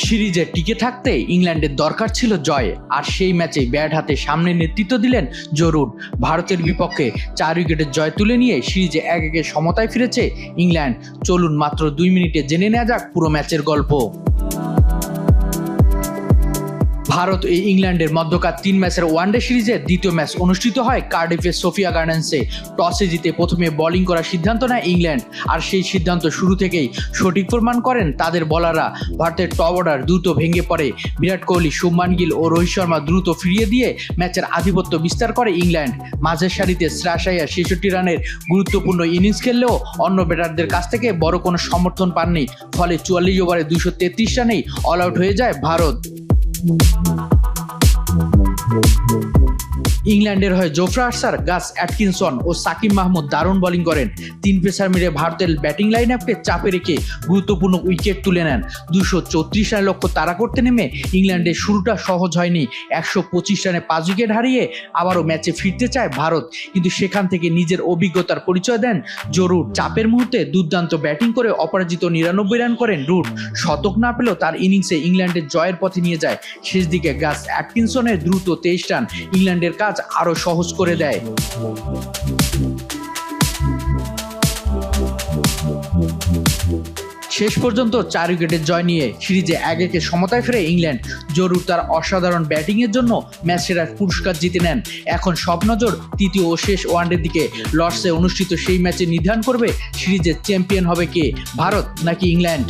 সিরিজে টিকে থাকতে ইংল্যান্ডের দরকার ছিল জয়, আর সেই ম্যাচে ব্যাট হাতে সামনে নেতৃত্ব দিলেন জো রুট। ভারতের বিপক্ষে 4 উইকেটের জয় তুলে নিয়ে সিরিজে 1-1 সমতায় ফিরেছে ইংল্যান্ড। চলুন মাত্র 2 মিনিটে জেনে নেওয়া যাক পুরো ম্যাচের গল্প। ভারত এই ইংল্যান্ডের মধ্যকার 3 ম্যাচের ওয়ানডে সিরিজের দ্বিতীয় ম্যাচ অনুষ্ঠিত হয় কার্ডিফের সোফিয়া গার্ডেন্সে। টসে জিতে প্রথমে বোলিং করার সিদ্ধান্ত নেয় ইংল্যান্ড, আর সেই সিদ্ধান্ত শুরু থেকেই সঠিক প্রমাণ করেন তাদের বোলাররা। ভারতের টপ অর্ডার দ্রুত ভেঙে পড়ে। বিরাট কোহলি, শুভমান গিল ও রোহিত শর্মা দ্রুত ফিরিয়ে দিয়ে ম্যাচের আধিপত্য বিস্তার করে ইংল্যান্ড। মাঝের সারিতে শ্রেয়াস আইয়ার 66 রানের গুরুত্বপূর্ণ ইনিংস খেললেও অন্য ব্যাটারদের কাছ থেকে বড় কোনো সমর্থন পাননি। ফলে 44 ওভারে 233 রানেই অল আউট হয়ে যায় ভারত। ইংল্যান্ডের হয়ে জোফরা আর্চার, গাস অ্যাটকিনসন ও সাকিব মাহমুদ দারুণ বোলিং করেন। 3 পেসার মিলে ভারতের ব্যাটিং লাইন আপকে চাপে রেখে গুরুত্বপূর্ণ উইকেট তুলে নেন। 234 রানের লক্ষ্য তাড়া করতে নেমে ইংল্যান্ডের শুরুটা সহজ হয়নি। 125 রানে 5 উইকেট হারিয়ে আবারও ম্যাচে ফিরতে চায় ভারত, কিন্তু সেখান থেকে নিজের অভিজ্ঞতার পরিচয় দেন জো রুট। চাপের মুহূর্তে দুর্দান্ত ব্যাটিং করে অপরাজিত 99 রান করেন রুট। শতক না পেলেও তার ইনিংসে ইংল্যান্ডের জয়ের পথে নিয়ে যায়। শেষ দিকে গাস অ্যাটকিনসনের দ্রুত 23 রান ইংল্যান্ডের কাজ আরো সহজ করে দেয়। শেষ পর্যন্ত 4 উইকেটের জয় নিয়ে সিরিজে 1-1 সমতায় ফিরে ইংল্যান্ড। জো রুট তার অসাধারণ ব্যাটিং এর জন্য ম্যাচ সেরার পুরস্কার জিতে নেন। এখন সব নজর তৃতীয় ও শেষ ওয়ানডের দিকে। লর্ডসে অনুষ্ঠিত সেই ম্যাচে নির্ধারণ করবে সিরিজের চ্যাম্পিয়ন হবে কে, ভারত নাকি ইংল্যান্ড।